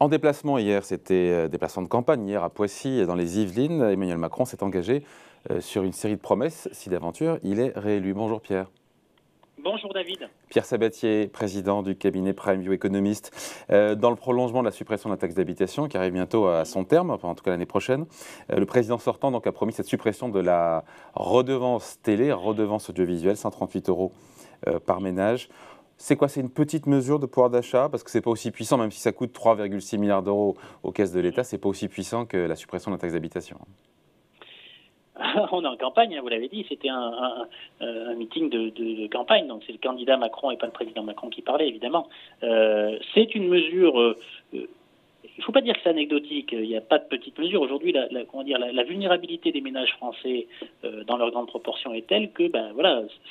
En déplacement hier, c'était déplacement de campagne hier à Poissy, dans les Yvelines. Emmanuel Macron s'est engagé sur une série de promesses si d'aventure il est réélu. Bonjour Pierre. Bonjour David. Pierre Sabatier, président du cabinet Prime View Économiste. Dans le prolongement de la suppression de la taxe d'habitation qui arrive bientôt à son terme, enfin en tout cas l'année prochaine, le président sortant donc a promis cette suppression de la redevance télé, redevance audiovisuelle, 138 € par ménage. C'est quoi? C'est une petite mesure de pouvoir d'achat? Parce que ce n'est pas aussi puissant, même si ça coûte 3,6 milliards d'euros aux caisses de l'État, ce n'est pas aussi puissant que la suppression de la taxe d'habitation. On est en campagne, vous l'avez dit, c'était un meeting de campagne, donc c'est le candidat Macron et pas le président Macron qui parlait, évidemment. C'est une mesure... il ne faut pas dire que c'est anecdotique, il n'y a pas de petite mesure. Aujourd'hui, la vulnérabilité des ménages français dans leur grande proportion est telle que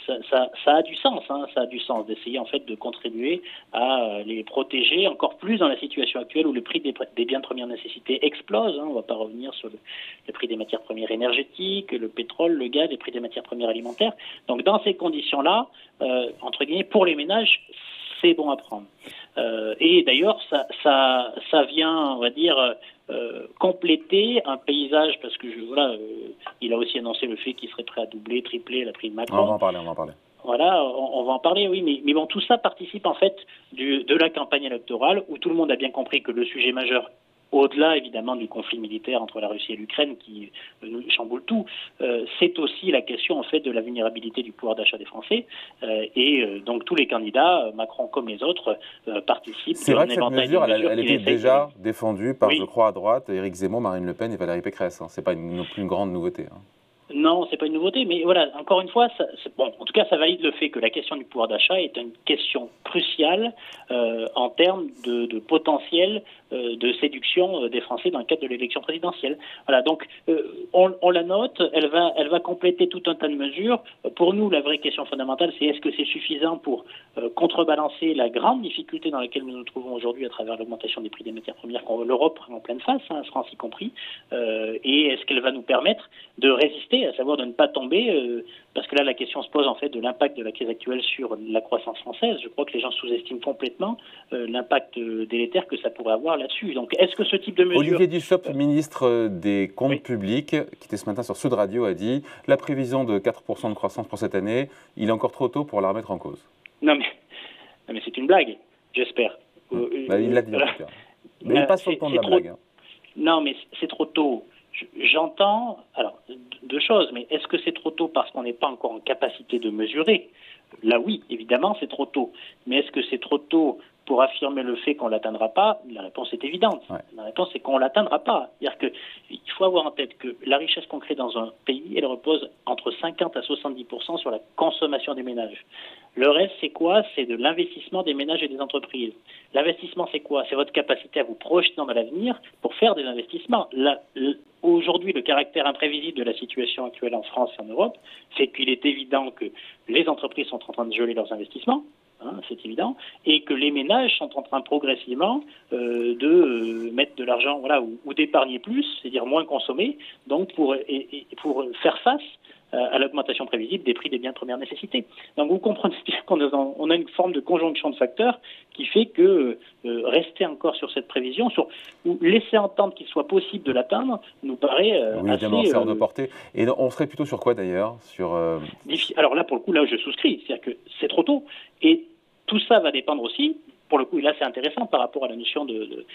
ça a du sens. Ça a du sens d'essayer en fait de contribuer à les protéger encore plus dans la situation actuelle où le prix des biens de première nécessité explose. On ne va pas revenir sur le prix des matières premières énergétiques, le pétrole, le gaz, les prix des matières premières alimentaires. Donc dans ces conditions-là, entre guillemets, pour les ménages, c'est bon à prendre. Et d'ailleurs, ça vient, on va dire, compléter un paysage, parce que il a aussi annoncé le fait qu'il serait prêt à doubler, tripler la prime Macron. On va en parler. Voilà, on va en parler, oui, mais bon, tout ça participe en fait de la campagne électorale où tout le monde a bien compris que le sujet majeur, au-delà évidemment du conflit militaire entre la Russie et l'Ukraine qui chamboule tout, c'est aussi la question en fait de la vulnérabilité du pouvoir d'achat des Français. Donc tous les candidats, Macron comme les autres, participent. C'est vrai que cette mesure, elle était déjà défendue par, je crois, à droite, Éric Zemmour, Marine Le Pen et Valérie Pécresse. C'est pas non plus une grande nouveauté. Non, c'est pas une nouveauté, mais voilà, encore une fois, en tout cas, ça valide le fait que la question du pouvoir d'achat est une question cruciale en termes de potentiel de séduction des Français dans le cadre de l'élection présidentielle. Voilà, donc on la note, elle va compléter tout un tas de mesures. Pour nous, la vraie question fondamentale, c'est est-ce que c'est suffisant pour contrebalancer la grande difficulté dans laquelle nous nous trouvons aujourd'hui à travers l'augmentation des prix des matières premières qu'on l'Europe prend en pleine face, France y compris, et est-ce qu'elle va nous permettre de résister, à savoir de ne pas tomber, parce que là la question se pose en fait de l'impact de la crise actuelle sur la croissance française. Je crois que les gens sous-estiment complètement l'impact délétère que ça pourrait avoir là-dessus. Donc est-ce que ce type de mesure... Olivier Dussopt, ministre des Comptes publics, qui était ce matin sur Sud Radio, a dit « La prévision de 4% de croissance pour cette année, il est encore trop tôt pour la remettre en cause. » Non mais c'est une blague, j'espère. Il l'a dit en tout cas. Mais pas sur le ton de la blague. Non mais c'est trop tôt. J'entends, alors, deux choses, mais est-ce que c'est trop tôt parce qu'on n'est pas encore en capacité de mesurer? Là, oui, évidemment, c'est trop tôt. Mais est-ce que c'est trop tôt pour affirmer le fait qu'on ne l'atteindra pas? La réponse est évidente. Ouais. La réponse est qu'on ne l'atteindra pas. C'est-à-dire qu'il faut avoir en tête que la richesse qu'on crée dans un pays, elle repose entre 50 à 70% sur la consommation des ménages. Le reste, c'est quoi? C'est de l'investissement des ménages et des entreprises. L'investissement, c'est quoi? C'est votre capacité à vous projeter dans l'avenir pour faire des investissements. Aujourd'hui, le caractère imprévisible de la situation actuelle en France et en Europe fait qu'il est évident que les entreprises sont en train de geler leurs investissements, c'est évident, et que les ménages sont en train progressivement de mettre de l'argent, ou d'épargner plus, c'est-à-dire moins consommer, donc pour faire face à l'augmentation prévisible des prix des biens de première nécessité. Donc vous comprenez bien qu'on a une forme de conjonction de facteurs qui fait que rester encore sur cette prévision, ou laisser entendre qu'il soit possible de l'atteindre, nous paraît assez... c'est hors de portée. Et on serait plutôt sur quoi d'ailleurs Alors là, pour le coup, là je souscris, c'est-à-dire que c'est trop tôt. Et tout ça va dépendre aussi, pour le coup, et là c'est intéressant par rapport à la notion de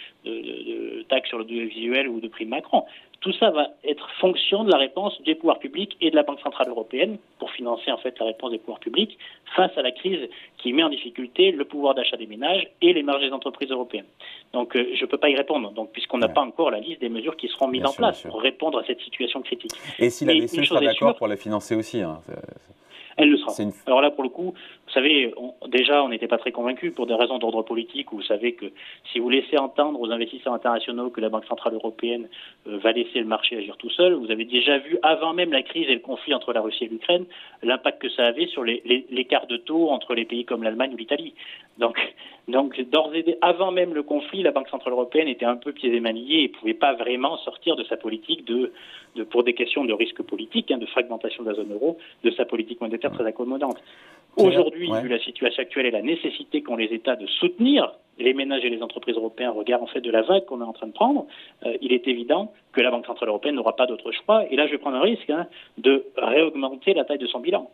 taxe sur l'audiovisuel ou de prime Macron. Tout ça va être fonction de la réponse des pouvoirs publics et de la Banque centrale européenne pour financer en fait la réponse des pouvoirs publics face à la crise qui met en difficulté le pouvoir d'achat des ménages et les marges des entreprises européennes. Donc je ne peux pas y répondre, puisqu'on n'a pas encore la liste des mesures qui seront mises en place pour répondre à cette situation critique. Et si la BCE sera d'accord pour la financer aussi Elle le sera. Alors là, pour le coup, vous savez, déjà, on n'était pas très convaincus pour des raisons d'ordre politique, où vous savez que si vous laissez entendre aux investisseurs internationaux que la Banque centrale européenne va laisser le marché agir tout seul, vous avez déjà vu, avant même la crise et le conflit entre la Russie et l'Ukraine, l'impact que ça avait sur l'écart de taux entre les pays comme l'Allemagne ou l'Italie. Donc avant même le conflit, la Banque centrale européenne était un peu pieds et mains liés et ne pouvait pas vraiment sortir de sa politique pour des questions de risque politique, de fragmentation de la zone euro, de sa politique monétaire très accommodante. Aujourd'hui, vu la situation actuelle et la nécessité qu'ont les États de soutenir les ménages et les entreprises européennes au regard en fait de la vague qu'on est en train de prendre, il est évident que la Banque centrale européenne n'aura pas d'autre choix. Et là, je vais prendre un risque de réaugmenter la taille de son bilan.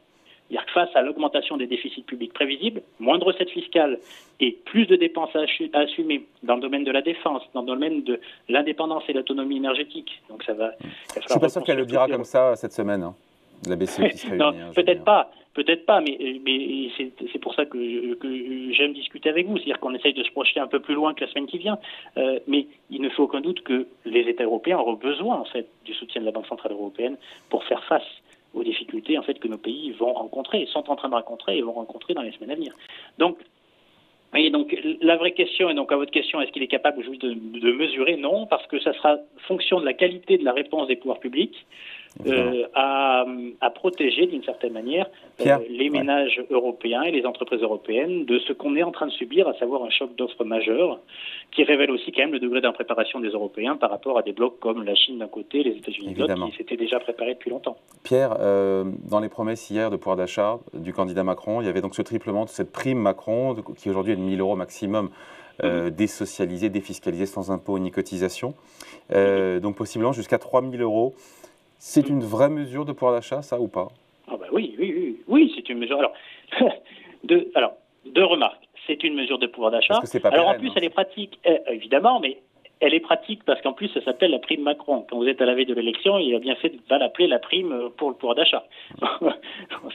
C'est-à-dire que face à l'augmentation des déficits publics prévisibles, moins de recettes fiscales et plus de dépenses à assumer dans le domaine de la défense, dans le domaine de l'indépendance et l'autonomie énergétique. Donc ça va. Je ne suis pas sûr qu'elle le dira comme ça cette semaine, hein, la BCE qui se réunit. Non, peut-être pas, mais c'est pour ça que j'aime discuter avec vous. C'est-à-dire qu'on essaye de se projeter un peu plus loin que la semaine qui vient. Mais il ne fait aucun doute que les États européens auront besoin en fait du soutien de la Banque centrale européenne pour faire face aux difficultés en fait que nos pays vont rencontrer, sont en train de rencontrer et vont rencontrer dans les semaines à venir. Donc, la vraie question, et donc à votre question, est-ce qu'il est capable aujourd'hui de mesurer? Non, parce que ça sera fonction de la qualité de la réponse des pouvoirs publics à protéger d'une certaine manière les ménages européens et les entreprises européennes de ce qu'on est en train de subir, à savoir un choc d'offres majeur qui révèle aussi quand même le degré d'impréparation des Européens par rapport à des blocs comme la Chine d'un côté, les États-Unis de l'autre, qui s'étaient déjà préparés depuis longtemps. Pierre, dans les promesses hier de pouvoir d'achat du candidat Macron, il y avait donc ce triplement de cette prime Macron qui aujourd'hui est de 1 000 € maximum, désocialisée, défiscalisée sans impôt ni cotisation, donc possiblement jusqu'à 3 000 €. C'est une vraie mesure de pouvoir d'achat, ça, ou pas? Ah bah oui, c'est une mesure. Alors, deux remarques. C'est une mesure de pouvoir d'achat. Alors en plus, elle est pratique, évidemment, mais elle est pratique parce qu'en plus, ça s'appelle la prime Macron. Quand vous êtes à la veille de l'élection, il a bien fait de ne pas l'appeler la prime pour le pouvoir d'achat.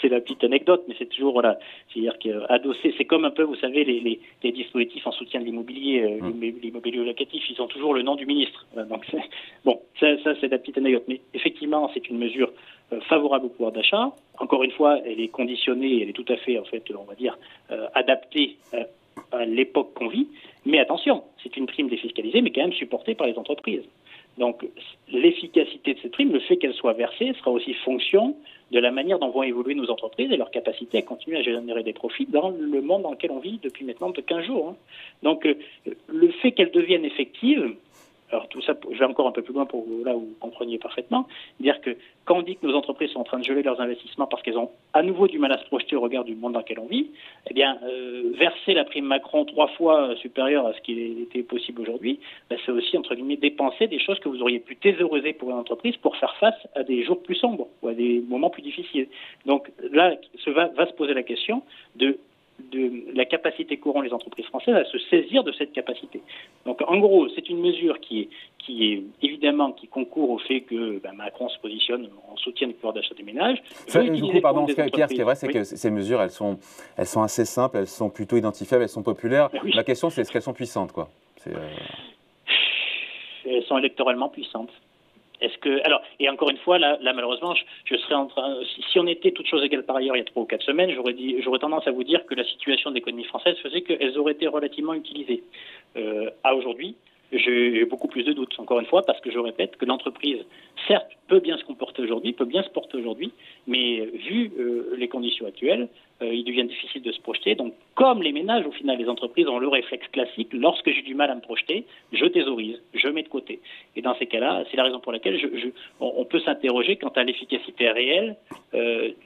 C'est la petite anecdote, mais c'est toujours, voilà, c'est-à-dire qu'adossé, c'est comme un peu, vous savez, les dispositifs en soutien de l'immobilier, l'immobilier locatif, ils ont toujours le nom du ministre. Donc, bon, ça c'est la petite anecdote. Mais effectivement, c'est une mesure favorable au pouvoir d'achat. Encore une fois, elle est conditionnée, elle est tout à fait, en fait, on va dire, adaptée à l'époque qu'on vit. Mais attention, c'est une prime défiscalisée, mais quand même supportée par les entreprises. Donc, l'efficacité de cette prime, le fait qu'elle soit versée, sera aussi fonction de la manière dont vont évoluer nos entreprises et leur capacité à continuer à générer des profits dans le monde dans lequel on vit depuis maintenant de 15 jours. Donc, le fait qu'elle devienne effective, alors tout ça, je vais encore un peu plus loin pour là où vous compreniez parfaitement, dire que quand on dit que nos entreprises sont en train de geler leurs investissements parce qu'elles ont à nouveau du mal à se projeter au regard du monde dans lequel on vit, eh bien, verser la prime Macron 3 fois supérieure à ce qui était possible aujourd'hui, c'est aussi, entre guillemets, dépenser des choses que vous auriez pu thésauriser pour une entreprise pour faire face à des jours plus sombres ou à des moments plus difficiles. Donc là, va se poser la question de la capacité qu'auront les entreprises françaises à se saisir de cette capacité. Donc en gros, c'est une mesure qui est évidemment qui concourt au fait que Macron se positionne en soutien du pouvoir d'achat des ménages. Du coup, pardon, Pierre, ce qui est vrai, c'est que ces mesures, elles sont assez simples, elles sont plutôt identifiables, elles sont populaires. Oui. La question, c'est est-ce qu'elles sont puissantes, quoi. Elles sont électoralement puissantes. Alors, et encore une fois, là malheureusement, je serais en train, si on était toutes choses égales par ailleurs il y a 3 ou 4 semaines, j'aurais tendance à vous dire que la situation de l'économie française faisait qu'elles auraient été relativement utilisées. À aujourd'hui, j'ai beaucoup plus de doutes, encore une fois, parce que je répète que l'entreprise, certes, peut bien se comporter aujourd'hui, peut bien se porter aujourd'hui, mais vu les conditions actuelles, il devient difficile de se projeter. Donc, comme les ménages, au final, les entreprises ont le réflexe classique, lorsque j'ai du mal à me projeter, je thésaurise, je mets de côté. Et dans ces cas-là, c'est la raison pour laquelle on peut s'interroger quant à l'efficacité réelle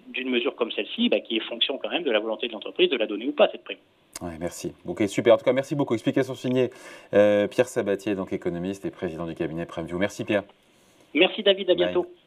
d'une mesure comme celle-ci, qui est fonction quand même de la volonté de l'entreprise de la donner ou pas, cette prime. Ouais, merci. Ok, super. En tout cas, merci beaucoup. Explication signée Pierre Sabatier, donc économiste et président du cabinet PrimeView. Merci Pierre. Merci David, à bientôt. Bye.